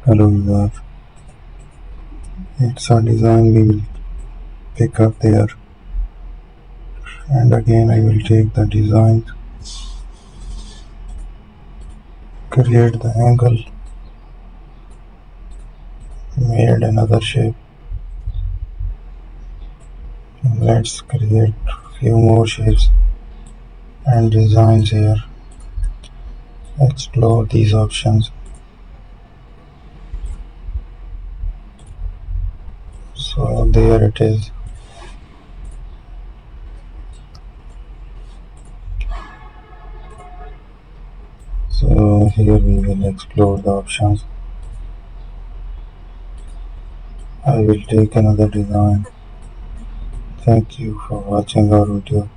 Hello there. It's a design we will pick up there, and again I will take the design, create the angle, made another shape. Let's create few more shapes and designs here. Explore these options. So there it is. So here we will explore the options. I will take another design. Thank you for watching our video.